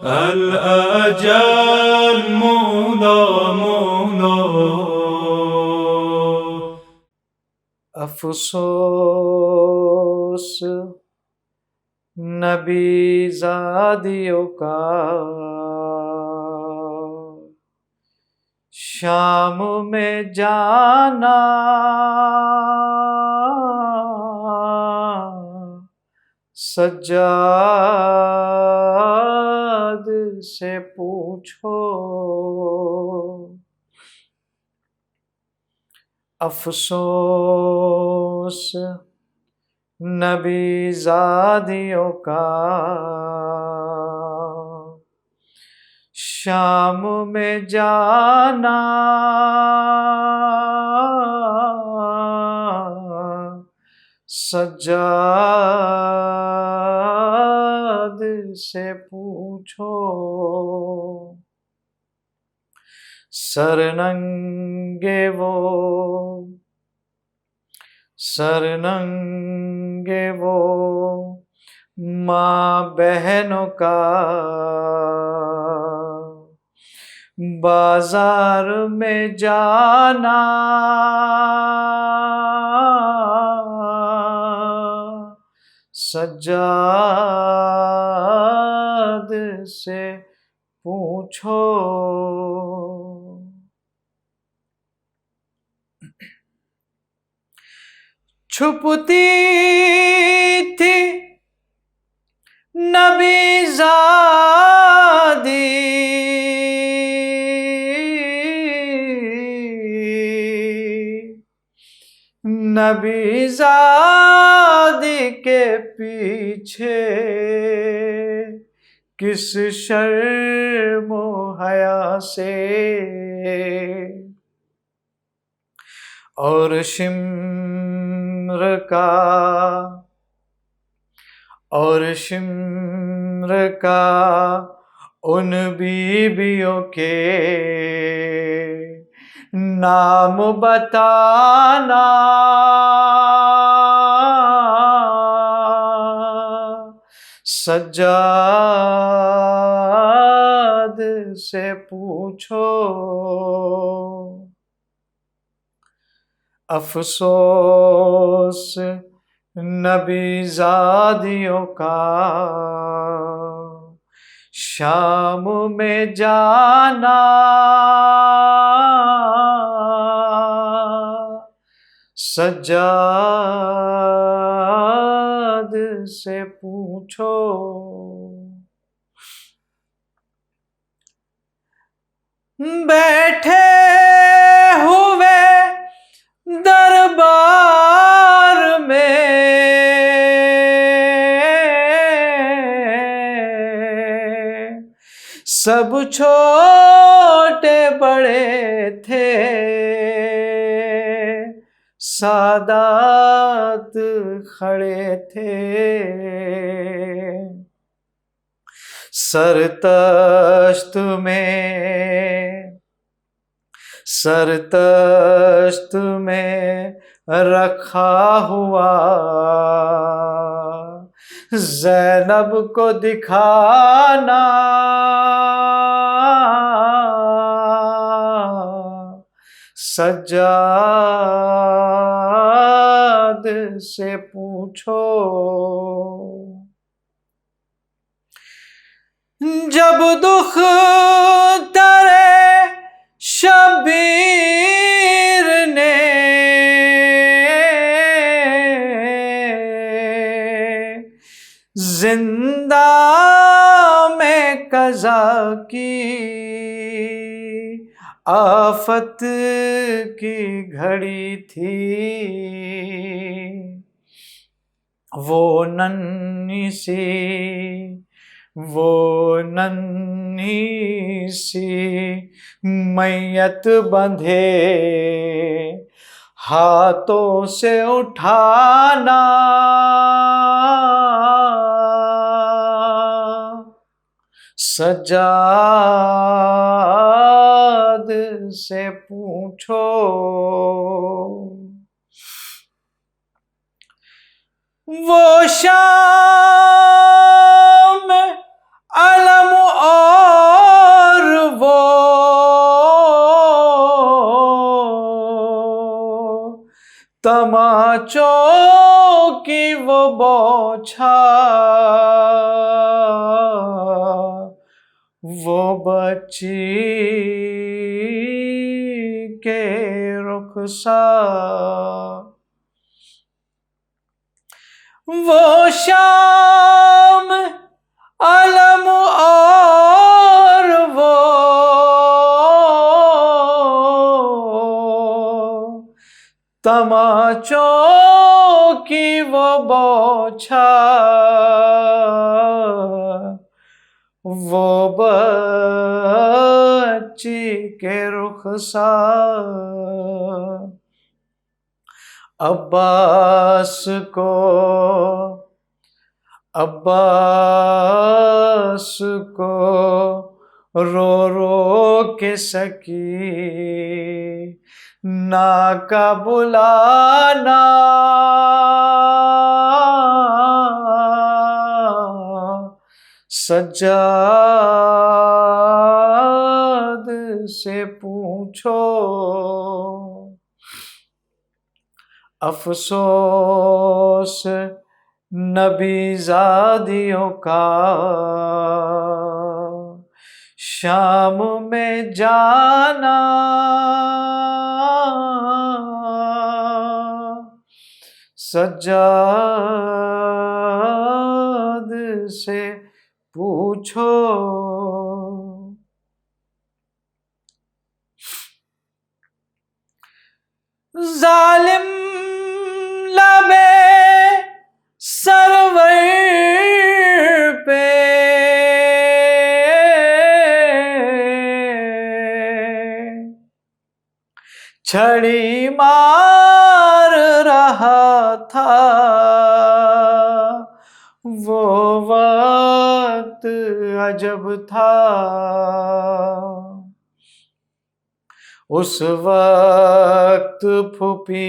الأجل مولا مولا افسوس نبی زادیوں کا شام میں جانا سجاد سے پوچھو افسوس نبی زادیوں کا شام میں جانا سجاد سے پوچھو سرننگے وہ ماں بہنوں کا بازار میں جانا سجاد سے پوچھو چھپتی تھی نبی زادی نبی زادی کے پیچھے کس شرم و حیا سے اور شمر کا ان بیویوں کے نام بتانا سجاد سے پوچھو افسوس نبی زادیوں کا شام میں جانا سجاد سے پوچھو بیٹھے ہوئے دربار میں سب چھوٹے بڑے تھے سادات کھڑے تھے سرتشت میں رکھا ہوا زینب کو دکھانا سجاد سے پوچھو جب دکھ ترے شبیر نے زندہ میں قضا کی آفت کی گھڑی تھی وہ ننھی سی میت بندھے ہاتھوں سے اٹھانا سجاد سے پوچھو وہ شام علم تماچوں کی وہ بوچھار وہ بچی کے رخسار وہ شام علم اور وہ تماچوں کی وہ بوچھار وہ بچی کے رخسار عباس کو رو رو کے سکینہ کا بلانا سجاد سے پوچھو افسوس نبی زادیوں کا شام میں جانا سجاد سے پوچھو ظالم لبے سرور پہ چھڑی مار رہا تھا وہ وقت عجب تھا اس وقت پھوپھی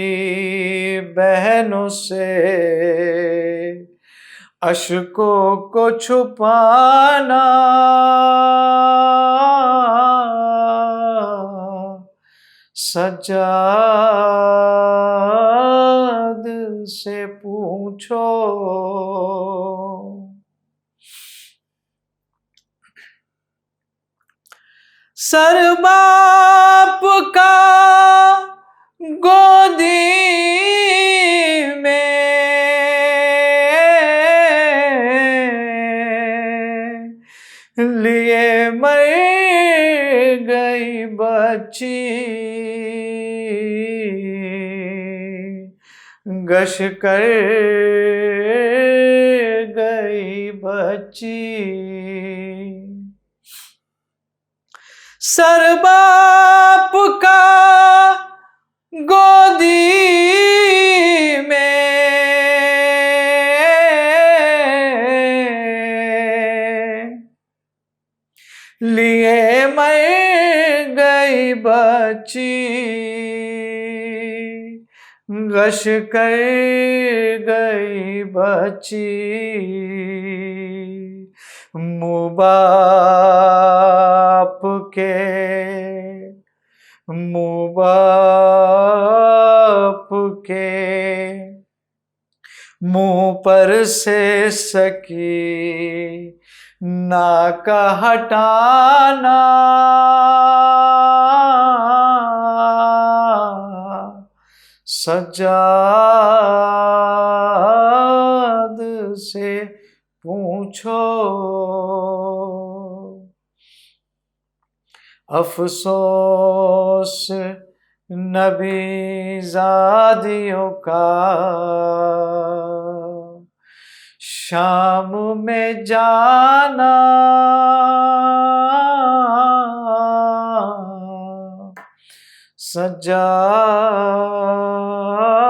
بہنوں سے اشکوں کو چھپانا سجاد سے پوچھو سر باپ کا گودی میں لیے مر گئی بچی گش کر گئی بچی سر باپ کا گودی میں لیے مر گئی بچی غش کر گئی بچی منہ باپ کے منہ پر سے سکینہ کا ہٹانا سجاد سے پوچھو افسوس نبی زادیوں کا شام میں جانا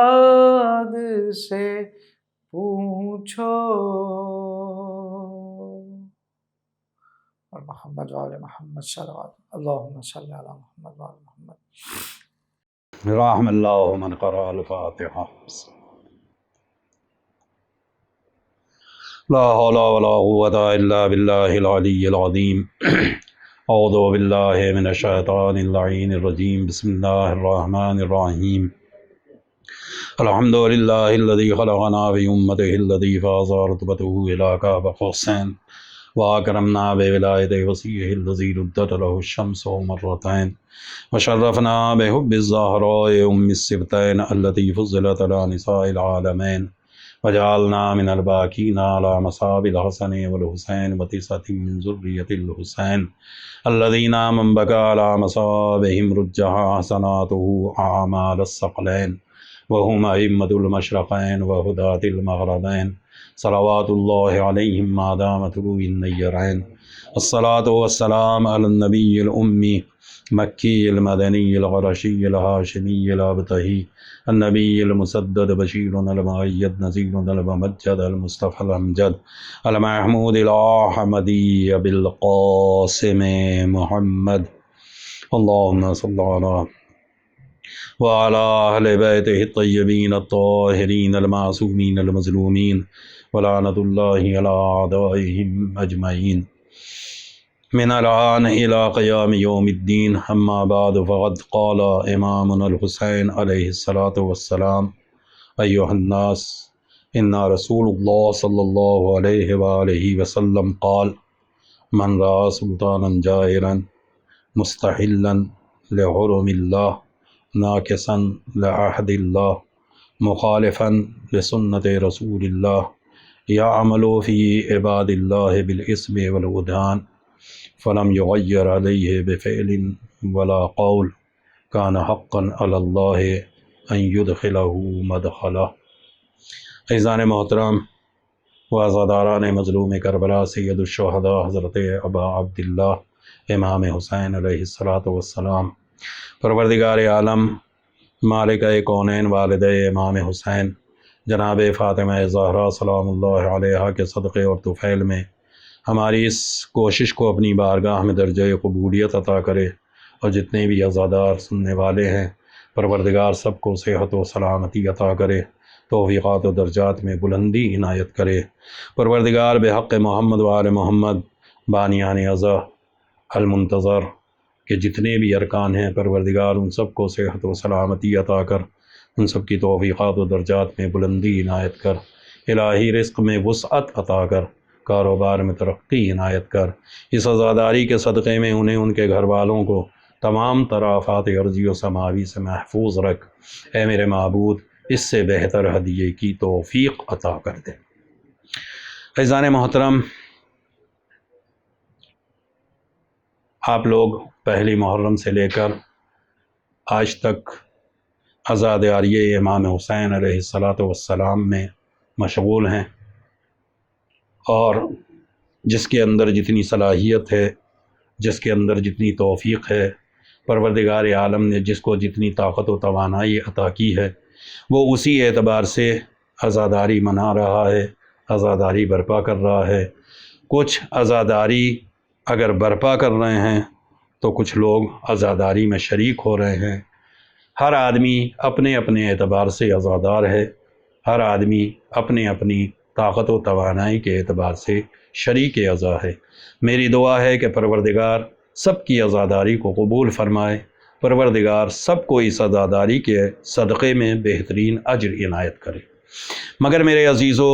سجاد سے پوچھو اور محمد وعلی محمد صلوات اللہم صلی علی محمد وعلی محمد رحم اللہ من قرأ الفاتحہ لا حول ولا قوة الا باللہ العلی العظیم اعوذ باللہ من الشیطان اللعین الرجیم بسم اللہ الرحمن الرحیم الحمد لله الذي خلقنا بأمته الذي فاز رتبته إلى كعب قوسين وأكرمنا بولاية وصيه الذي ردت له الشمس مرتين وشرفنا بحب الزهراء أم السبتين التي فضلت على نساء العالمين وجعلنا من الباكين على مصاب الحسن والحسين وتسعة من ذرية الحسين الذين من بكى على مصابهم رجها حسناته أعمال الثقلين وهم أئمة المشرقين وهداة المغربين صلوات الله عليهم ما دام طلوع النيرين الصلاة والسلام على النبي الأمي مكي المدني القرشي الهاشمي الأبتهي النبي المسدد بشير المؤيد نذير الممجد المصطفى الأمجد المحمود الأحمدي بالقاسم محمد اللهم صل على وعلى أهل بيته الطيبين الطاهرين المعصومين المظلومين ولعنة الله على أعدائهم أجمعين من الآن إلى قيام يوم الدين أما بعد فقد قال إمامنا الحسين عليه الصلاة والسلام أيها الناس إن رسول الله صلى الله عليه وآله وسلم قال من رأى سلطانا جائرا مستحلا لحرم الله ناكسا لعهد الله مخالفا لسنة رسول الله يعمل في عباد الله بالإثم والعدوان فلم يغير عليه بفعل ولا قول كان حقا على الله أن يدخله مدخله۔ عزیزان محترم و عزاداران مظلوم کربلا، سید الشہداء حضرت ابا عبداللہ امام حسین علیہ السلام، پروردگار عالم مالک کونین والد امام حسین جناب فاطمہ زہرا سلام اللہ علیہا کے صدقے اور طفیل میں ہماری اس کوشش کو اپنی بارگاہ میں درجہ قبولیت عطا کرے، اور جتنے بھی عزادار سننے والے ہیں پروردگار سب کو صحت و سلامتی عطا کرے، توفیقات و درجات میں بلندی عنایت کرے۔ پروردگار بحق محمد و آل محمد بانیان عزا المنتظر کہ جتنے بھی ارکان ہیں پروردگار ان سب کو صحت و سلامتی عطا کر، ان سب کی توفیقات و درجات میں بلندی عنایت کر، الہی رزق میں وسعت عطا کر، کاروبار میں ترقی عنایت کر۔ اس عزاداری کے صدقے میں انہیں ان کے گھر والوں کو تمام تر آفات ارضی و سماوی سے محفوظ رکھ، اے میرے معبود اس سے بہتر ہدیے کی توفیق عطا کر دے۔ عزیزان محترم، آپ لوگ پہلی محرم سے لے کر آج تک عزاداری امام حسین علیہ السلام میں مشغول ہیں، اور جس کے اندر جتنی صلاحیت ہے، جس کے اندر جتنی توفیق ہے، پروردگار عالم نے جس کو جتنی طاقت و توانائی عطا کی ہے، وہ اسی اعتبار سے عزاداری منا رہا ہے، عزاداری برپا کر رہا ہے۔ کچھ عزاداری اگر برپا کر رہے ہیں تو کچھ لوگ عزاداری میں شریک ہو رہے ہیں۔ ہر آدمی اپنے اپنے اعتبار سے عزادار ہے، ہر آدمی اپنی اپنی طاقت و توانائی کے اعتبار سے شریک عزا ہے۔ میری دعا ہے کہ پروردگار سب کی عزاداری کو قبول فرمائے، پروردگار سب کو اس عزاداری کے صدقے میں بہترین اجر عنایت کرے۔ مگر میرے عزیزو،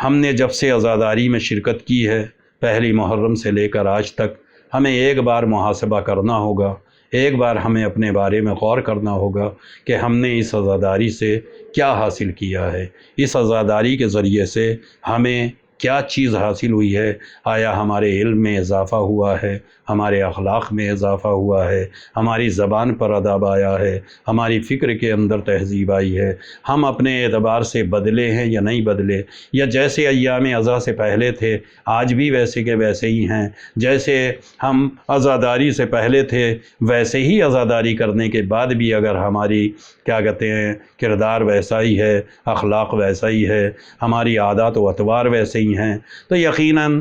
ہم نے جب سے عزاداری میں شرکت کی ہے، پہلی محرم سے لے کر آج تک، ہمیں ایک بار محاسبہ کرنا ہوگا، ایک بار ہمیں اپنے بارے میں غور کرنا ہوگا کہ ہم نے اس عزاداری سے کیا حاصل کیا ہے، اس عزاداری کے ذریعے سے ہمیں کیا چیز حاصل ہوئی ہے۔ آیا ہمارے علم میں اضافہ ہوا ہے، ہمارے اخلاق میں اضافہ ہوا ہے، ہماری زبان پر ادب آیا ہے، ہماری فکر کے اندر تہذیب آئی ہے، ہم اپنے اعتبار سے بدلے ہیں یا نہیں بدلے، یا جیسے ایام عزا سے پہلے تھے آج بھی ویسے کے ویسے ہی ہیں، جیسے ہم عزاداری سے پہلے تھے ویسے ہی عزاداری کرنے کے بعد بھی اگر ہماری کیا کہتے ہیں کردار ویسا ہی ہے، اخلاق ویسا ہی ہے، ہماری عادات و اطوار ویسے ہی ہیں، تو یقیناً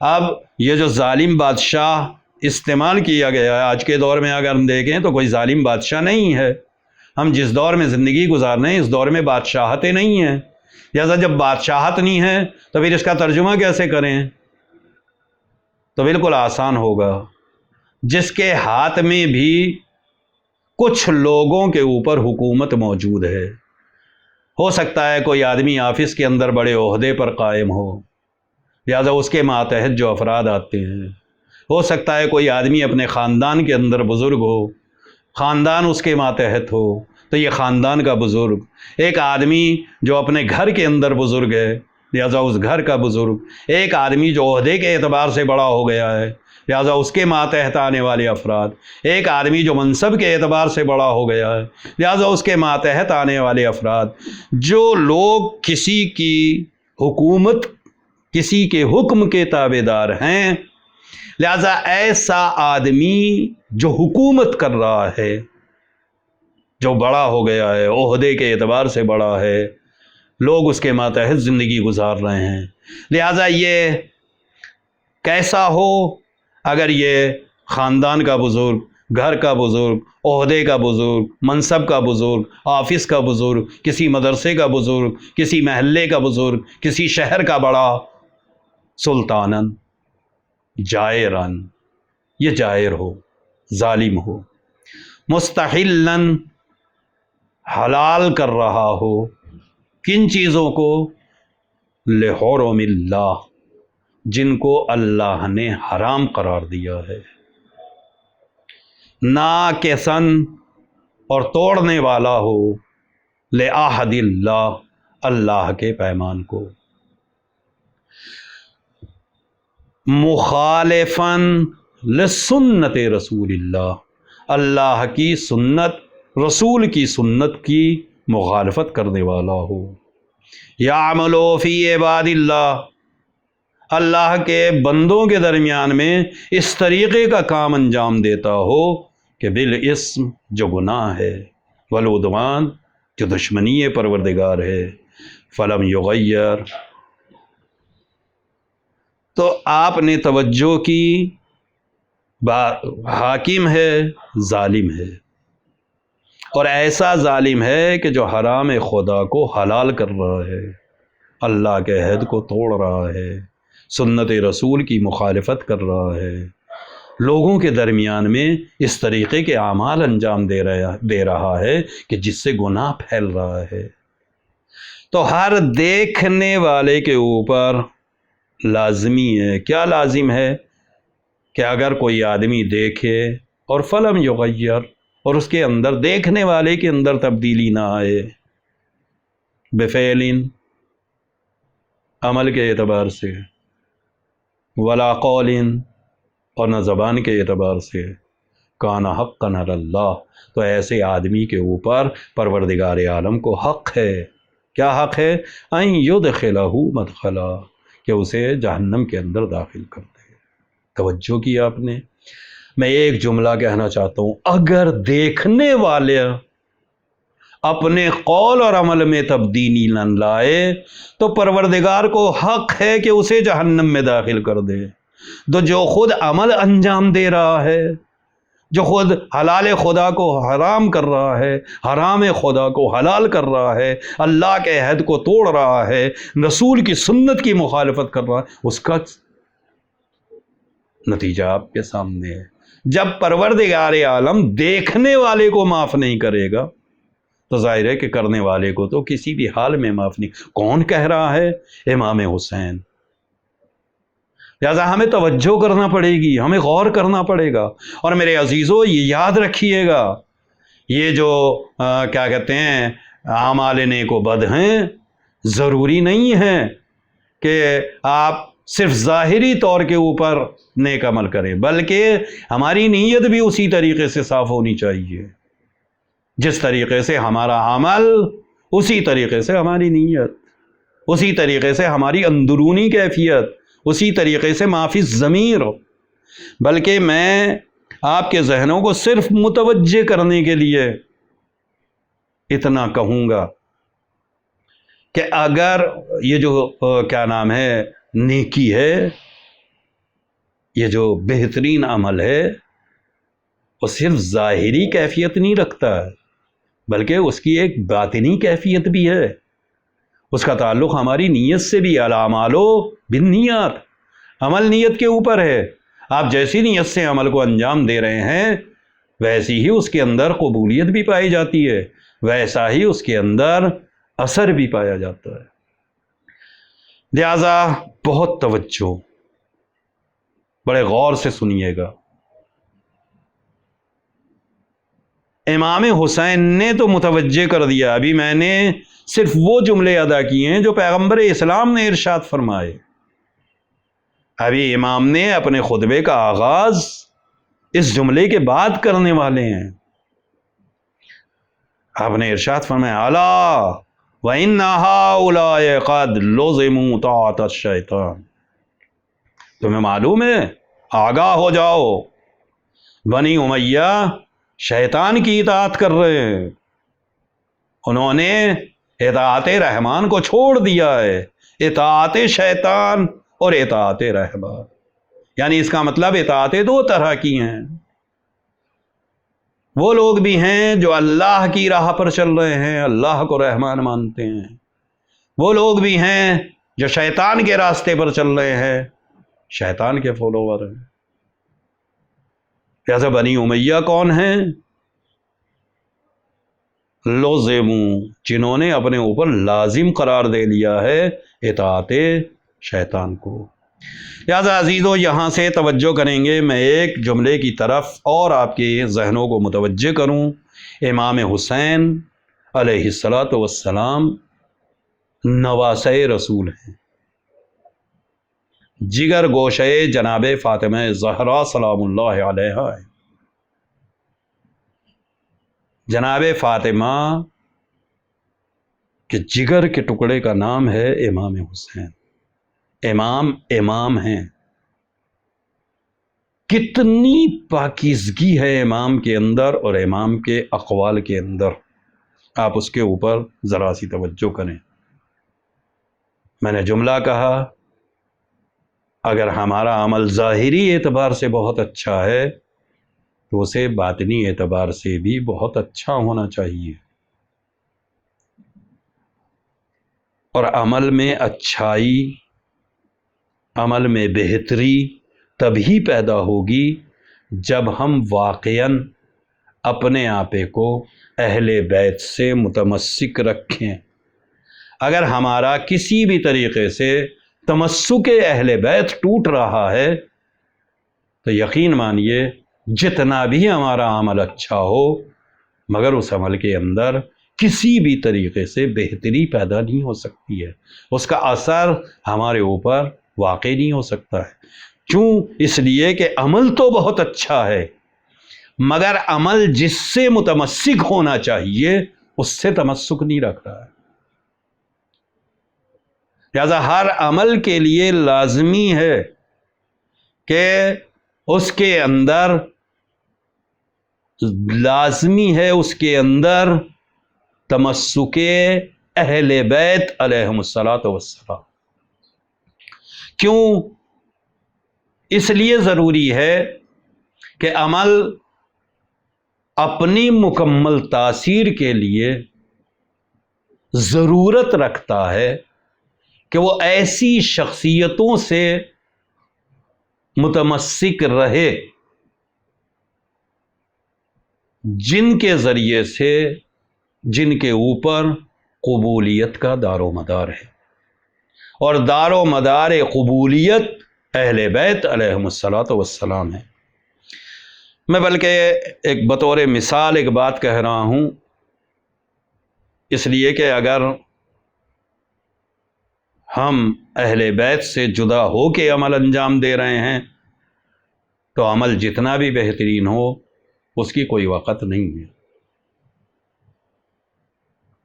اب یہ جو ظالم بادشاہ استعمال کیا گیا ہے آج کے دور میں اگر ہم دیکھیں تو کوئی ظالم بادشاہ نہیں ہے. ہم جس دور میں زندگی گزار رہے ہیں اس دور میں بادشاہتیں نہیں ہیں. لہٰذا جب بادشاہت نہیں ہے تو پھر اس کا ترجمہ کیسے کریں؟ تو بالکل آسان ہوگا. جس کے ہاتھ میں بھی کچھ لوگوں کے اوپر حکومت موجود ہے، ہو سکتا ہے کوئی آدمی آفس کے اندر بڑے عہدے پر قائم ہو، لہٰذا اس کے ماتحت جو افراد آتے ہیں. ہو سکتا ہے کوئی آدمی اپنے خاندان کے اندر بزرگ ہو، خاندان اس کے ماتحت ہو تو یہ خاندان کا بزرگ. ایک آدمی جو اپنے گھر کے اندر بزرگ ہے لہٰذا اس گھر کا بزرگ. ایک آدمی جو عہدے کے اعتبار سے بڑا ہو گیا ہے لہٰذا اس کے ماتحت آنے والے افراد. ایک آدمی جو منصب کے اعتبار سے بڑا ہو گیا ہے لہٰذا اس کے ماتحت آنے والے افراد. جو لوگ کسی کی حکومت، کسی کے حکم کے تابع دار ہیں، لہٰذا ایسا آدمی جو حکومت کر رہا ہے، جو بڑا ہو گیا ہے، عہدے کے اعتبار سے بڑا ہے، لوگ اس کے ماتحت زندگی گزار رہے ہیں. لہٰذا یہ کیسا ہو؟ اگر یہ خاندان کا بزرگ، گھر کا بزرگ، عہدے کا بزرگ، منصب کا بزرگ، آفس کا بزرگ، کسی مدرسے کا بزرگ، کسی محلے کا بزرگ، کسی شہر کا بڑا، سلطانن، جائرن، یہ جائر ہو، ظالم ہو، مستحلن، حلال کر رہا ہو کن چیزوں کو؟ لحرم اللہ، جن کو اللہ نے حرام قرار دیا ہے. ناکثن، اور توڑنے والا ہو، لعہد اللہ، اللہ کے پیمان کو. مخالفاً لسنت رسول اللہ، اللہ کی سنت، رسول کی سنت کی مخالفت کرنے والا ہو. یعمل فی عباد اللہ، اللہ کے بندوں کے درمیان میں اس طریقے کا کام انجام دیتا ہو کہ بالاسم، جو گناہ ہے، والعدوان، جو دشمنی پروردگار ہے، فلم یغیر، تو آپ نے توجہ کی، حاکم ہے، ظالم ہے، اور ایسا ظالم ہے کہ جو حرام خدا کو حلال کر رہا ہے، اللہ کے عہد کو توڑ رہا ہے، سنت رسول کی مخالفت کر رہا ہے، لوگوں کے درمیان میں اس طریقے کے اعمال انجام دے رہا ہے کہ جس سے گناہ پھیل رہا ہے. تو ہر دیکھنے والے کے اوپر لازمی ہے، کیا لازم ہے؟ کہ اگر کوئی آدمی دیکھے اور فلم یغیر، اور اس کے اندر، دیکھنے والے کے اندر تبدیلی نہ آئے، بفعل، عمل کے اعتبار سے، ولا قول، اور نہ زبان کے اعتبار سے، کان حقا علی اللہ، تو ایسے آدمی کے اوپر پروردگار عالم کو حق ہے. کیا حق ہے؟ ان یدخلہ مدخلا، کہ اسے جہنم کے اندر داخل کر دے. توجہ کی آپ نے؟ میں ایک جملہ کہنا چاہتا ہوں، اگر دیکھنے والے اپنے قول اور عمل میں تبدیلی نہ لائے تو پروردگار کو حق ہے کہ اسے جہنم میں داخل کر دے. تو جو خود عمل انجام دے رہا ہے، جو خود حلال خدا کو حرام کر رہا ہے، حرام خدا کو حلال کر رہا ہے، اللہ کے عہد کو توڑ رہا ہے، رسول کی سنت کی مخالفت کر رہا ہے، اس کا نتیجہ آپ کے سامنے ہے. جب پروردگار عالم دیکھنے والے کو معاف نہیں کرے گا تو ظاہر ہے کہ کرنے والے کو تو کسی بھی حال میں معاف نہیں. کون کہہ رہا ہے؟ امام حسین. لہٰذا ہمیں توجہ کرنا پڑے گی، ہمیں غور کرنا پڑے گا. اور میرے عزیزو یہ یاد رکھیے گا، یہ جو کیا کہتے ہیں اعمال نیک و بد ہیں، ضروری نہیں ہے کہ آپ صرف ظاہری طور کے اوپر نیک عمل کریں، بلکہ ہماری نیت بھی اسی طریقے سے صاف ہونی چاہیے. جس طریقے سے ہمارا عمل، اسی طریقے سے ہماری نیت، اسی طریقے سے ہماری اندرونی کیفیت، اسی طریقے سے معافی ضمیر. بلکہ میں آپ کے ذہنوں کو صرف متوجہ کرنے کے لیے اتنا کہوں گا کہ اگر یہ جو کیا نام ہے نیکی ہے، یہ جو بہترین عمل ہے وہ صرف ظاہری کیفیت نہیں رکھتا ہے، بلکہ اس کی ایک باطنی کیفیت بھی ہے، اس کا تعلق ہماری نیت سے بھی، الاعمال بالنیات، عمل نیت کے اوپر ہے۔ آپ جیسی نیت سے عمل کو انجام دے رہے ہیں ویسی ہی اس کے اندر قبولیت بھی پائی جاتی ہے، ویسا ہی اس کے اندر اثر بھی پایا جاتا ہے۔ لہذا بہت توجہ، بڑے غور سے سنیے گا۔ امام حسین نے تو متوجہ کر دیا، ابھی میں نے صرف وہ جملے ادا کیے ہیں جو پیغمبر اسلام نے ارشاد فرمائے۔ ابھی امام نے اپنے خطبے کا آغاز اس جملے کے بعد کرنے والے ہیں۔ آپ نے ارشاد فرمایا الا وَإِنَّ هَؤُلَاءِ قَدْ لُزِمُوا طَاعَةَ الشَّيْطَانِ، تمہیں معلوم ہے، آگاہ ہو جاؤ، بنی امیہ شیطان کی اطاعت کر رہے ہیں، انہوں نے اطاعت رحمان کو چھوڑ دیا ہے۔ اطاعت شیطان اور اطاعت رحمان، یعنی اس کا مطلب اطاعتیں دو طرح کی ہیں۔ وہ لوگ بھی ہیں جو اللہ کی راہ پر چل رہے ہیں، اللہ کو رحمان مانتے ہیں، وہ لوگ بھی ہیں جو شیطان کے راستے پر چل رہے ہیں، شیطان کے فالوور ہیں۔ جیسے بنی امیہ کون ہیں؟ لوزمو، جنہوں نے اپنے اوپر لازم قرار دے لیا ہے اطاعت شیطان کو۔ لہذا عزیزو یہاں سے توجہ کریں گے، میں ایک جملے کی طرف اور آپ کے ذہنوں کو متوجہ کروں۔ امام حسین علیہ الصلاۃ والسلام نواسۂ رسول ہیں، جگر گوشے جناب فاطمہ زہرا سلام اللہ علیہا ہے۔ جناب فاطمہ کے جگر کے ٹکڑے کا نام ہے امام حسین۔ امام ہیں، کتنی پاکیزگی ہے امام کے اندر اور امام کے اقوال کے اندر، آپ اس کے اوپر ذرا سی توجہ کریں۔ میں نے جملہ کہا اگر ہمارا عمل ظاہری اعتبار سے بہت اچھا ہے تو اسے باطنی اعتبار سے بھی بہت اچھا ہونا چاہیے، اور عمل میں اچھائی، عمل میں بہتری تبھی پیدا ہوگی جب ہم واقعاً اپنے آپے کو اہل بیت سے متمسک رکھیں۔ اگر ہمارا کسی بھی طریقے سے تمسک اہل بیت ٹوٹ رہا ہے تو یقین مانیے جتنا بھی ہمارا عمل اچھا ہو مگر اس عمل کے اندر کسی بھی طریقے سے بہتری پیدا نہیں ہو سکتی ہے، اس کا اثر ہمارے اوپر واقع نہیں ہو سکتا ہے۔ کیوں؟ اس لیے کہ عمل تو بہت اچھا ہے مگر عمل جس سے متمسک ہونا چاہیے اس سے تمسک نہیں رکھ رہا ہے۔ لہذا ہر عمل کے لیے لازمی ہے کہ اس کے اندر تمسک اہل بیت علیہم الصلاۃ والسلام۔ کیوں؟ اس لیے ضروری ہے کہ عمل اپنی مکمل تاثیر کے لیے ضرورت رکھتا ہے کہ وہ ایسی شخصیتوں سے متمسک رہے جن کے ذریعے سے جن کے اوپر قبولیت کا دار و مدار ہے، اور دار و مدار قبولیت اہل بیت علیہم الصلاۃ والسلام ہے۔ میں بلکہ ایک بطور مثال ایک بات کہہ رہا ہوں، اس لیے کہ اگر ہم اہل بیت سے جدا ہو کے عمل انجام دے رہے ہیں تو عمل جتنا بھی بہترین ہو اس کی کوئی وقت نہیں ہے،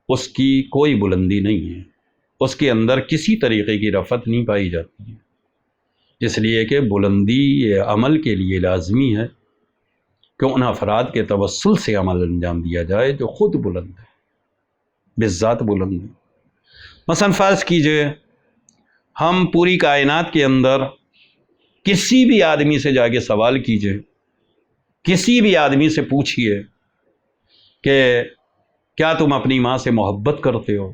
اس کی کوئی بلندی نہیں ہے، اس کے اندر کسی طریقے کی رفعت نہیں پائی جاتی ہے، اس لیے کہ بلندی یہ عمل کے لیے لازمی ہے کہ ان افراد کے توسل سے عمل انجام دیا جائے جو خود بلند ہے، بذات بلند ہے۔ مثلا فرض کیجئے ہم پوری کائنات کے اندر کسی بھی آدمی سے جا کے سوال کیجئے، کسی بھی آدمی سے پوچھئے کہ کیا تم اپنی ماں سے محبت کرتے ہو،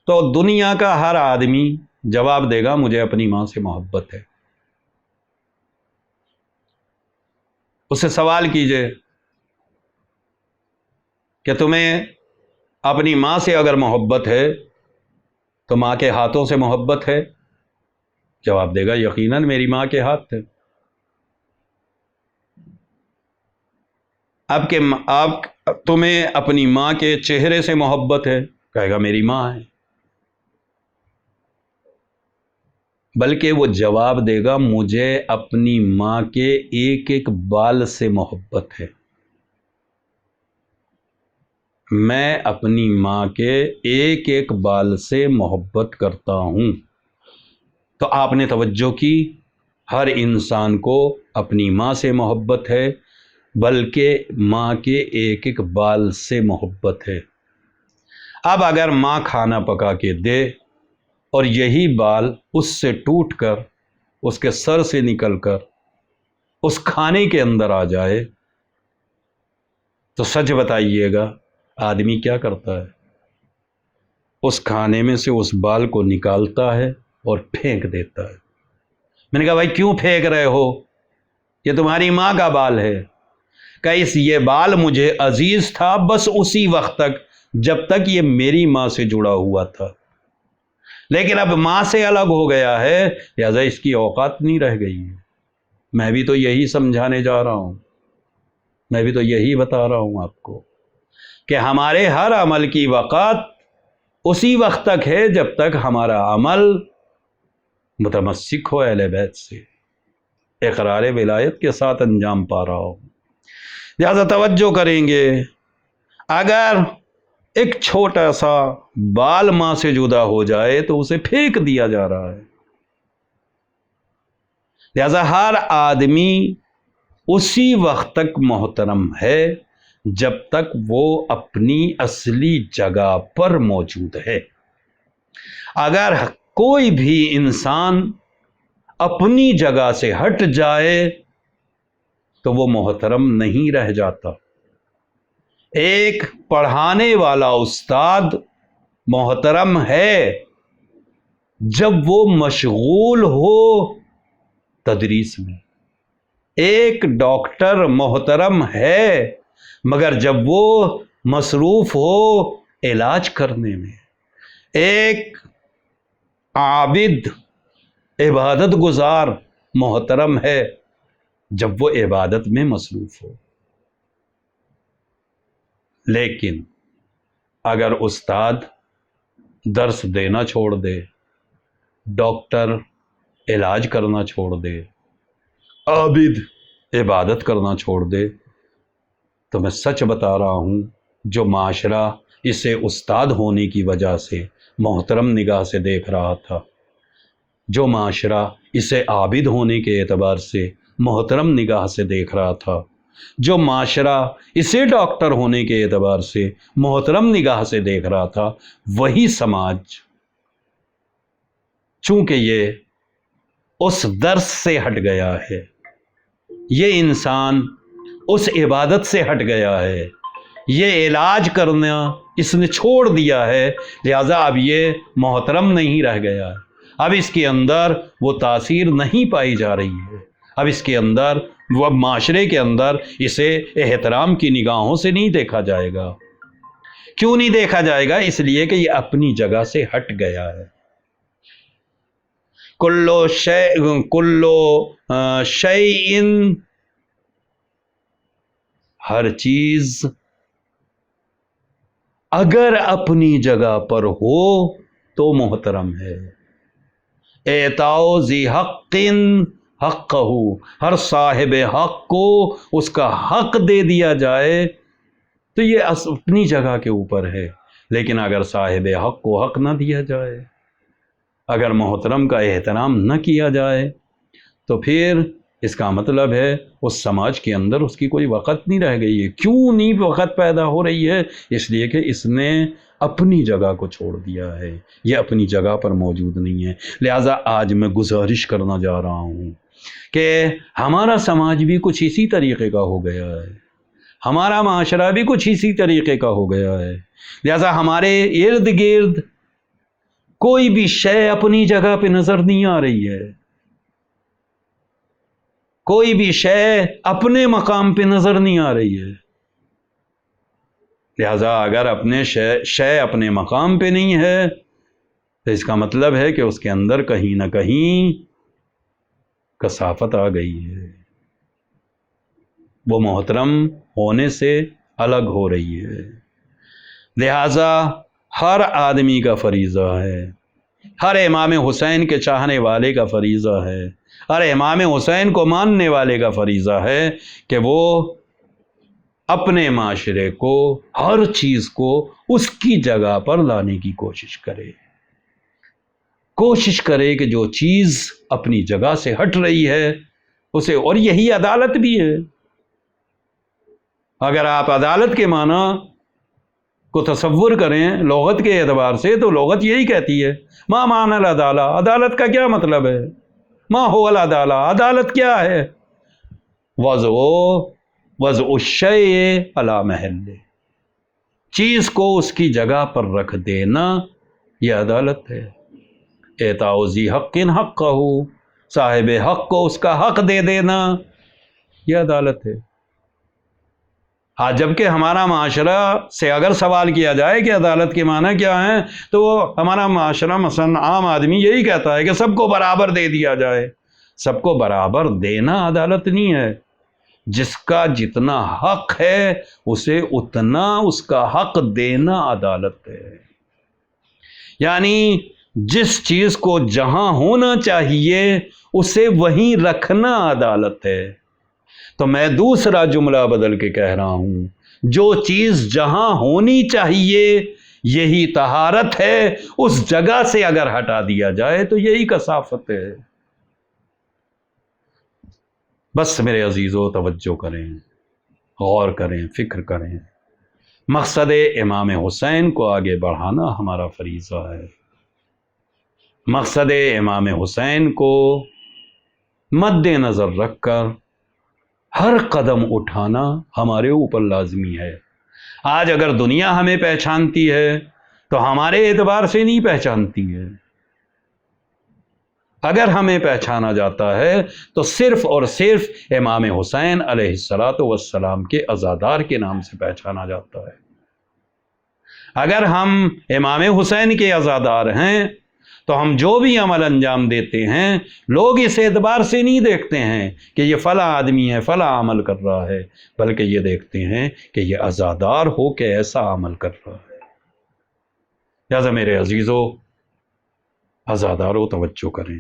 تو دنیا کا ہر آدمی جواب دے گا مجھے اپنی ماں سے محبت ہے۔ اس سے سوال کیجئے کہ تمہیں اپنی ماں سے اگر محبت ہے تو ماں کے ہاتھوں سے محبت ہے؟ جواب دے گا یقیناً میری ماں کے ہاتھ تھے۔ اب تمہیں اپنی ماں کے چہرے سے محبت ہے؟ کہے گا میری ماں ہے۔ بلکہ وہ جواب دے گا مجھے اپنی ماں کے ایک ایک بال سے محبت ہے، میں اپنی ماں کے ایک ایک بال سے محبت کرتا ہوں۔ تو آپ نے توجہ کی، ہر انسان کو اپنی ماں سے محبت ہے، بلکہ ماں کے ایک ایک بال سے محبت ہے۔ اب اگر ماں کھانا پکا کے دے اور یہی بال اس سے ٹوٹ کر، اس کے سر سے نکل کر اس کھانے کے اندر آ جائے تو سچ بتائیے گا آدمی کیا کرتا ہے؟ اس کھانے میں سے اس بال کو نکالتا ہے اور پھینک دیتا ہے۔ میں نے کہا بھائی کیوں پھینک رہے ہو؟ یہ تمہاری ماں کا بال ہے۔ کہ یہ بال مجھے عزیز تھا بس اسی وقت تک جب تک یہ میری ماں سے جڑا ہوا تھا، لیکن اب ماں سے الگ ہو گیا ہے، لہذا اس کی اوقات نہیں رہ گئی ہے۔ میں بھی تو یہی سمجھانے جا رہا ہوں، میں بھی تو یہی بتا رہا ہوں آپ کو کہ ہمارے ہر عمل کی وقت اسی وقت تک ہے جب تک ہمارا عمل متمسک ہو اہل بیت سے، اقرار ولایت کے ساتھ انجام پا رہا ہو۔ لہذا توجہ کریں گے، اگر ایک چھوٹا سا بال ماں سے جدا ہو جائے تو اسے پھینک دیا جا رہا ہے۔ لہذا ہر آدمی اسی وقت تک محترم ہے جب تک وہ اپنی اصلی جگہ پر موجود ہے۔ اگر کوئی بھی انسان اپنی جگہ سے ہٹ جائے تو وہ محترم نہیں رہ جاتا۔ ایک پڑھانے والا استاد محترم ہے جب وہ مشغول ہو تدریس میں، ایک ڈاکٹر محترم ہے مگر جب وہ مصروف ہو علاج کرنے میں، ایک عابد عبادت گزار محترم ہے جب وہ عبادت میں مصروف ہو۔ لیکن اگر استاد درس دینا چھوڑ دے، ڈاکٹر علاج کرنا چھوڑ دے، عابد عبادت کرنا چھوڑ دے، تو میں سچ بتا رہا ہوں جو معاشرہ اسے استاد ہونے کی وجہ سے محترم نگاہ سے دیکھ رہا تھا، جو معاشرہ اسے عابد ہونے کے اعتبار سے محترم نگاہ سے دیکھ رہا تھا، جو معاشرہ اسے ڈاکٹر ہونے کے اعتبار سے محترم نگاہ سے دیکھ رہا تھا، وہی سماج چونکہ یہ اس درس سے ہٹ گیا ہے، یہ انسان اس عبادت سے ہٹ گیا ہے، یہ علاج کرنا اس نے چھوڑ دیا ہے، لہذا اب یہ محترم نہیں رہ گیا ہے۔ اب اس کے اندر وہ تاثیر نہیں پائی جا رہی ہے، اب اس کے اندر وہ معاشرے کے اندر اسے احترام کی نگاہوں سے نہیں دیکھا جائے گا۔ کیوں نہیں دیکھا جائے گا؟ اس لیے کہ یہ اپنی جگہ سے ہٹ گیا ہے۔ کلو شیء، ہر چیز اگر اپنی جگہ پر ہو تو محترم ہے۔ اعطاء ذی حق حقہ، ہر صاحب حق کو اس کا حق دے دیا جائے تو یہ اپنی جگہ کے اوپر ہے، لیکن اگر صاحب حق کو حق نہ دیا جائے، اگر محترم کا احترام نہ کیا جائے تو پھر اس کا مطلب ہے اس سماج کے اندر اس کی کوئی وقت نہیں رہ گئی ہے۔ کیوں نہیں وقت پیدا ہو رہی ہے؟ اس لیے کہ اس نے اپنی جگہ کو چھوڑ دیا ہے، یہ اپنی جگہ پر موجود نہیں ہے۔ لہٰذا آج میں گزارش کرنا جا رہا ہوں کہ ہمارا سماج بھی کچھ اسی طریقے کا ہو گیا ہے، ہمارا معاشرہ بھی کچھ اسی طریقے کا ہو گیا ہے۔ لہٰذا ہمارے ارد گرد کوئی بھی شے اپنی جگہ پہ نظر نہیں آ رہی ہے، کوئی بھی شے اپنے مقام پہ نظر نہیں آ رہی ہے۔ لہذا اگر اپنے شے اپنے مقام پہ نہیں ہے تو اس کا مطلب ہے کہ اس کے اندر کہیں نہ کہیں کثافت آ گئی ہے، وہ محترم ہونے سے الگ ہو رہی ہے۔ لہذا ہر آدمی کا فریضہ ہے، ہر امام حسین کے چاہنے والے کا فریضہ ہے، ہر امام حسین کو ماننے والے کا فریضہ ہے کہ وہ اپنے معاشرے کو، ہر چیز کو اس کی جگہ پر لانے کی کوشش کرے کہ جو چیز اپنی جگہ سے ہٹ رہی ہے اسے، اور یہی عدالت بھی ہے۔ اگر آپ عدالت کے معنی کو تصور کریں لغت کے اعتبار سے تو لغت یہی کہتی ہے ما معنی العدالہ، عدالت کا کیا مطلب ہے؟ ما هو العدالہ، عدالت کیا ہے؟ وضع الشیء علی محلہ، چیز کو اس کی جگہ پر رکھ دینا، یہ عدالت ہے۔ اعطاء ذی حق حقہ، صاحب حق کو اس کا حق دے دینا، یہ عدالت ہے۔ آج جبکہ ہمارا معاشرہ سے اگر سوال کیا جائے کہ عدالت کے معنی کیا ہیں تو ہمارا معاشرہ مثلا عام آدمی یہی کہتا ہے کہ سب کو برابر دے دیا جائے۔ سب کو برابر دینا عدالت نہیں ہے، جس کا جتنا حق ہے اسے اتنا اس کا حق دینا عدالت ہے۔ یعنی جس چیز کو جہاں ہونا چاہیے اسے وہیں رکھنا عدالت ہے۔ تو میں دوسرا جملہ بدل کے کہہ رہا ہوں، جو چیز جہاں ہونی چاہیے یہی طہارت ہے، اس جگہ سے اگر ہٹا دیا جائے تو یہی کثافت ہے۔ بس میرے عزیزو توجہ کریں، غور کریں، فکر کریں۔ مقصد امام حسین کو آگے بڑھانا ہمارا فریضہ ہے، مقصد امام حسین کو مد نظر رکھ کر ہر قدم اٹھانا ہمارے اوپر لازمی ہے۔ آج اگر دنیا ہمیں پہچانتی ہے تو ہمارے اعتبار سے نہیں پہچانتی ہے، اگر ہمیں پہچانا جاتا ہے تو صرف اور صرف امام حسین علیہ السلام کے عزادار کے نام سے پہچانا جاتا ہے۔ اگر ہم امام حسین کے عزادار ہیں تو ہم جو بھی عمل انجام دیتے ہیں لوگ اس اعتبار سے نہیں دیکھتے ہیں کہ یہ فلاں آدمی ہے فلاں عمل کر رہا ہے، بلکہ یہ دیکھتے ہیں کہ یہ عزادار ہو کے ایسا عمل کر رہا ہے۔ لہذا میرے عزیزو، عزادارو توجہ کریں۔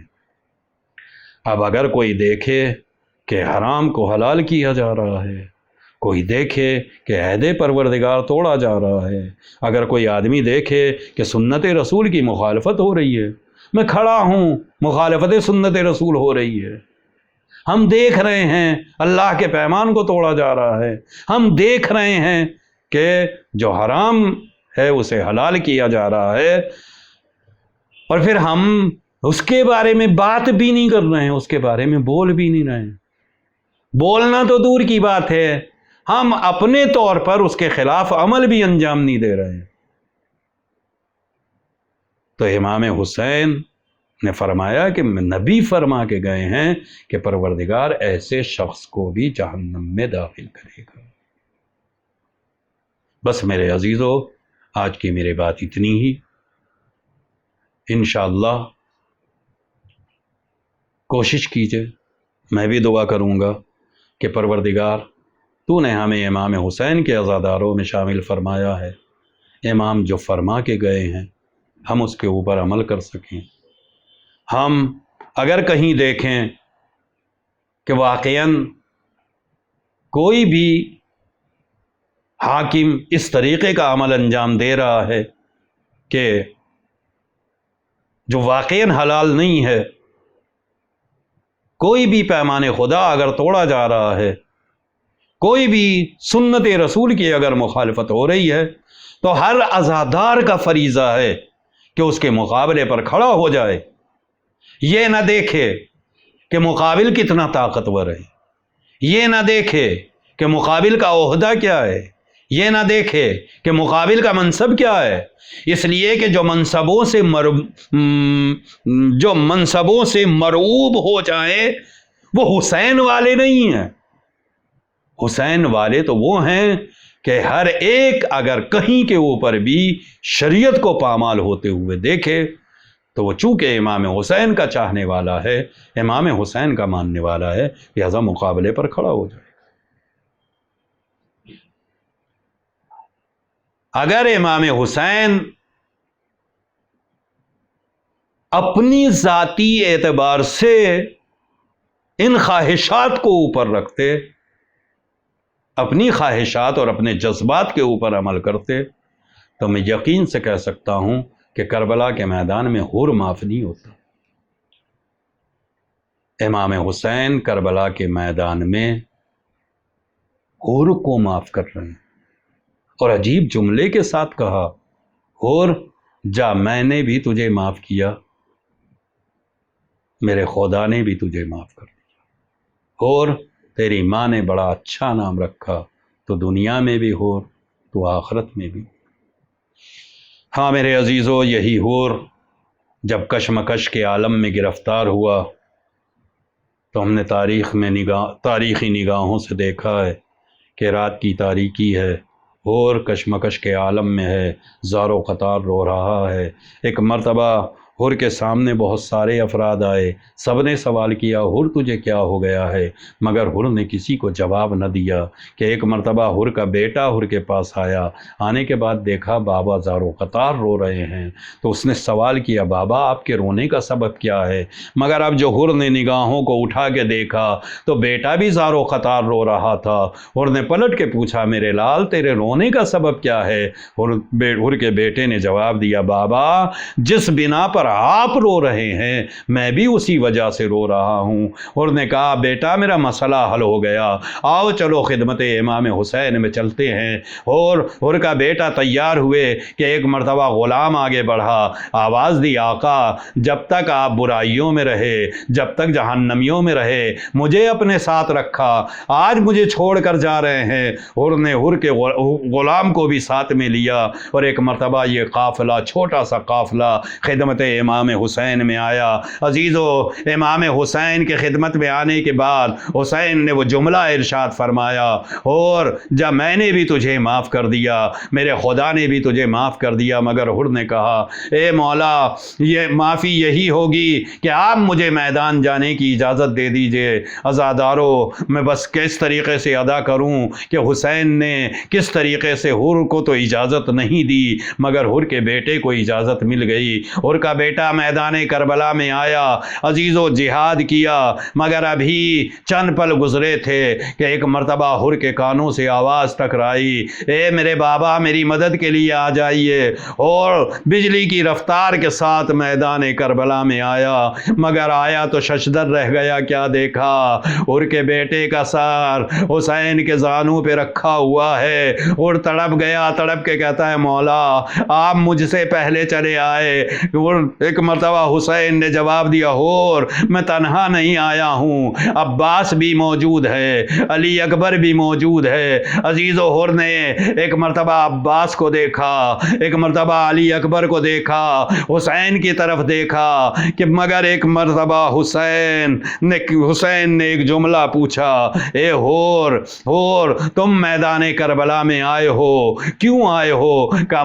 اب اگر کوئی دیکھے کہ حرام کو حلال کیا جا رہا ہے، کوئی دیکھے کہ عہد پروردگار توڑا جا رہا ہے، اگر کوئی آدمی دیکھے کہ سنت رسول کی مخالفت ہو رہی ہے، میں کھڑا ہوں مخالفت سنت رسول ہو رہی ہے، ہم دیکھ رہے ہیں اللہ کے پیمان کو توڑا جا رہا ہے، ہم دیکھ رہے ہیں کہ جو حرام ہے اسے حلال کیا جا رہا ہے، اور پھر ہم اس کے بارے میں بات بھی نہیں کر رہے ہیں، اس کے بارے میں بول بھی نہیں رہے ہیں، بولنا تو دور کی بات ہے، ہم اپنے طور پر اس کے خلاف عمل بھی انجام نہیں دے رہے ہیں۔ تو امام حسین نے فرمایا کہ نبی فرما کے گئے ہیں کہ پروردگار ایسے شخص کو بھی جہنم میں داخل کرے گا۔ بس میرے عزیزو، آج کی میری بات اتنی ہی۔ انشاءاللہ کوشش کیجئے، میں بھی دعا کروں گا کہ پروردگار تو نے ہمیں امام حسین کے عزاداروں میں شامل فرمایا ہے، امام جو فرما کے گئے ہیں ہم اس کے اوپر عمل کر سکیں۔ ہم اگر کہیں دیکھیں کہ واقعاً کوئی بھی حاکم اس طریقے کا عمل انجام دے رہا ہے کہ جو واقعاً حلال نہیں ہے، کوئی بھی پیمان خدا اگر توڑا جا رہا ہے کوئی بھی سنت رسول کی اگر مخالفت ہو رہی ہے تو ہر عزادار کا فریضہ ہے کہ اس کے مقابلے پر کھڑا ہو جائے، یہ نہ دیکھے کہ مقابل کتنا طاقتور ہے، یہ نہ دیکھے کہ مقابل کا عہدہ کیا ہے، یہ نہ دیکھے کہ مقابل کا منصب کیا ہے، اس لیے کہ جو منصبوں سے مرعوب ہو جائیں وہ حسین والے نہیں ہیں۔ حسین والے تو وہ ہیں کہ ہر ایک اگر کہیں کے اوپر بھی شریعت کو پامال ہوتے ہوئے دیکھے تو وہ چونکہ امام حسین کا چاہنے والا ہے، امام حسین کا ماننے والا ہے، لہذا مقابلے پر کھڑا ہو جائے۔ اگر امام حسین اپنی ذاتی اعتبار سے ان خواہشات کو اوپر رکھتے، اپنی خواہشات اور اپنے جذبات کے اوپر عمل کرتے، تو میں یقین سے کہہ سکتا ہوں کہ کربلا کے میدان میں حور معاف نہیں ہوتا۔ امام حسین کربلا کے میدان میں حور کو معاف کر رہے ہیں، اور عجیب جملے کے ساتھ کہا، حور جا، میں نے بھی تجھے معاف کیا، میرے خدا نے بھی تجھے معاف کر دیا۔ حور تیری ماں نے بڑا اچھا نام رکھا، تو دنیا میں بھی حور تو آخرت میں بھی۔ ہاں میرے عزیزو، یہی حور جب کشمکش کے عالم میں گرفتار ہوا تو ہم نے تاریخی نگاہوں سے دیکھا ہے کہ رات کی تاریکی ہے، حور کشمکش کے عالم میں ہے، زار و قطار رو رہا ہے۔ ایک مرتبہ حور کے سامنے بہت سارے افراد آئے، سب نے سوال کیا، حور تجھے کیا ہو گیا ہے؟ مگر حور نے کسی کو جواب نہ دیا۔ کہ ایک مرتبہ حور کا بیٹا حور کے پاس آیا، آنے کے بعد دیکھا بابا زار و قطار رو رہے ہیں، تو اس نے سوال کیا، بابا آپ کے رونے کا سبب کیا ہے؟ مگر اب جو حور نے نگاہوں کو اٹھا کے دیکھا تو بیٹا بھی زار و قطار رو رہا تھا۔ حور نے پلٹ کے پوچھا، میرے لال تیرے رونے کا سبب کیا ہے؟ حور کے بیٹے نے جواب دیا، بابا جس بنا پر آپ رو رہے ہیں میں بھی اسی وجہ سے رو رہا ہوں۔ اور نے کہا، بیٹا میرا مسئلہ حل ہو گیا، آؤ چلو خدمت امام حسین میں چلتے ہیں۔ اور کا بیٹا تیار ہوئے کہ ایک مرتبہ غلام آگے بڑھا، آواز دی، آقا جب تک آپ برائیوں میں رہے، جب تک جہنمیوں میں رہے، مجھے اپنے ساتھ رکھا، آج مجھے چھوڑ کر جا رہے ہیں۔ اور نے حور کے غلام کو بھی ساتھ میں لیا، اور ایک مرتبہ یہ قافلہ، چھوٹا سا قافلہ خدمت امام حسین میں آیا۔ عزیزو، امام حسین کے خدمت میں آنے کے بعد حسین نے وہ جملہ ارشاد فرمایا، اور جب میں نے بھی تجھے معاف کر دیا، میرے خدا نے بھی تجھے معاف کر دیا۔ مگر حور نے کہا، اے مولا یہ معافی یہی ہوگی کہ آپ مجھے میدان جانے کی اجازت دے دیجئے۔ عزادارو، میں بس کس طریقے سے ادا کروں کہ حسین نے کس طریقے سے حور کو تو اجازت نہیں دی، مگر حور کے بیٹے کو اجازت مل گئی۔ حور کا بیٹا میدان کربلا میں آیا، عزیزو جہاد کیا، مگر ابھی چند پل گزرے تھے کہ ایک مرتبہ حور کے کانوں سے آواز ٹکرائی، اے میرے بابا میری مدد کے لیے آ جائیے۔ اور بجلی کی رفتار کے ساتھ میدان کربلا میں آیا، مگر آیا تو ششدر رہ گیا۔ کیا دیکھا؟ حور کے بیٹے کا سر حسین کے زانوں پہ رکھا ہوا ہے، اور تڑپ گیا، تڑپ کے کہتا ہے، مولا آپ مجھ سے پہلے چلے آئے۔ اور ایک مرتبہ حسین نے جواب دیا، حور میں تنہا نہیں آیا ہوں، عباس بھی موجود ہے، علی اکبر بھی موجود ہے۔ عزیزو، حور نے ایک مرتبہ عباس کو دیکھا، ایک مرتبہ علی اکبر کو دیکھا، حسین کی طرف دیکھا، کہ مگر ایک مرتبہ حسین نے ایک جملہ پوچھا، اے حور تم میدان کربلا میں آئے ہو، کیوں آئے ہو؟ کہ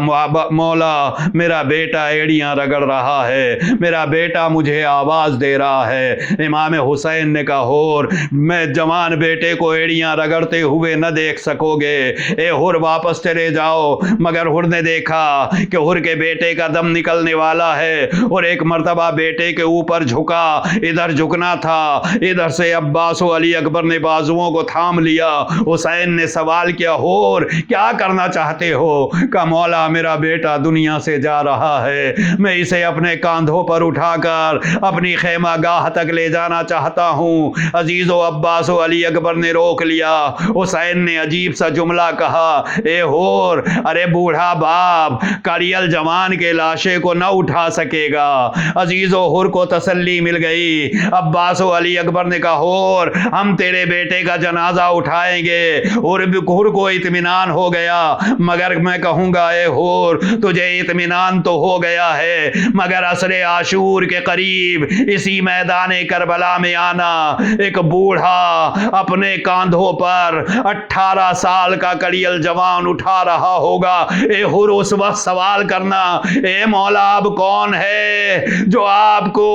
مولا میرا بیٹا ایڑیاں رگڑ رہا ہے، میرا بیٹا مجھے آواز دے رہا ہے۔ امام حسین نے کہا، حور میں جوان بیٹے کو ایڑیاں رگڑتے ہوئے نہ دیکھ سکو گے، اے حور واپس چلے جاؤ۔ مگر حور نے دیکھا کہ حور کے بیٹے کا دم نکلنے والا ہے، اور ایک مرتبہ بیٹے کے اوپر جھکا، ادھر جھکنا تھا، ادھر سے عباس و علی اکبر نے بازوؤں کو تھام لیا۔ حسین نے سوال کیا، حور کیا کرنا چاہتے ہو؟ کہ مولا میرا بیٹا دنیا سے جا رہا ہے، میں اسے اپنے اپنے کاندھوں پر اٹھا کر اپنی خیمہ گاہ تک لے جانا چاہتا ہوں۔ عزیز و عباس و علی اکبر نے روک لیا۔ حسین نے عجیب سا جملہ کہا، اے ہور، ارے بوڑھا باپ کاریل جوان کے لاشے کو نہ اٹھا سکے گا۔ عزیز و ہور کو تسلی مل گئی۔ عباس و علی اکبر نے کہا، ہور ہم تیرے بیٹے کا جنازہ اٹھائیں گے۔ ہور کو اطمینان ہو گیا، مگر میں کہوں گا اے ہور تجھے اطمینان تو ہو گیا ہے، مگر عصر عاشور کے قریب اسی میدان کربلا میں آنا ایک بوڑھا اپنے کاندھوں پر 18 سال کا کڑیل جوان اٹھا رہا ہوگا۔ اے ہور اس وقت سوال کرنا، اے مولا اب کون ہے جو آپ کو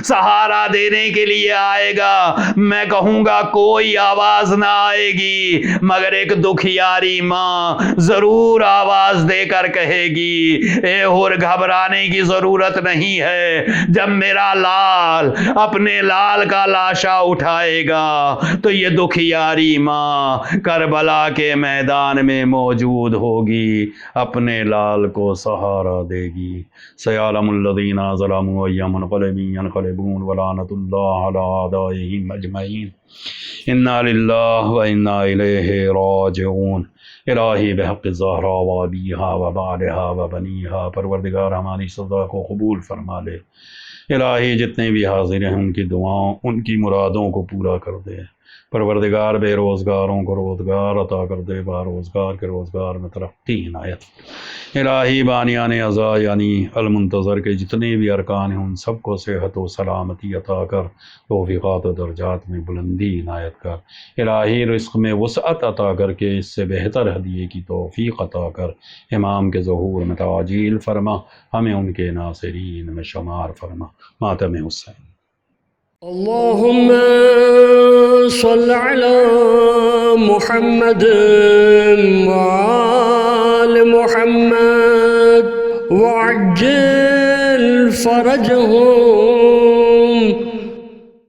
سہارا دینے کے لیے آئے گا؟ میں کہوں گا کوئی آواز نہ آئے گی، مگر ایک دکھیاری ماں ضرور آواز دے کر کہے گی، اے ہور گھبرانے کی ضرورت نہیں ہے، جب میرا لال اپنے لال کا لاشا اٹھائے گا تو یہ دکھیاری ماں کربلا کے میدان میں موجود ہوگی، اپنے لال کو سہارا دے گی۔ سیعلم الذین ظلموا ای منقلب ینقلبون ولعنۃ اللہ علی اعدائہم اجمعین۔ انا للہ و انا الیہ راجعون۔ الہی بحق الزہراء و ابیہا و بعلہا و بنیہا، پروردگار ہماری سزا کو قبول فرما لے۔ الہی جتنے بھی حاضر ہیں ان کی دعاؤں ان کی مرادوں کو پورا کر دے۔ پروردگار بے روزگاروں کو روزگار عطا کر دے، با روزگار کے روزگار میں ترقی عنایت۔ الہی بانیان عزا یعنی المنتظر کے جتنے بھی ارکان ہیں ان سب کو صحت و سلامتی عطا کر، توفیقات و درجات میں بلندی عنایت کر۔ الہی رزق میں وسعت عطا کر کے اس سے بہتر ہدیے کی توفیق عطا کر۔ امام کے ظہور میں تعجیل فرما، ہمیں ان کے ناصرین میں شمار فرما۔ ماتم حسین۔ اللهم صل على محمد وآل محمد وعجل فرجهم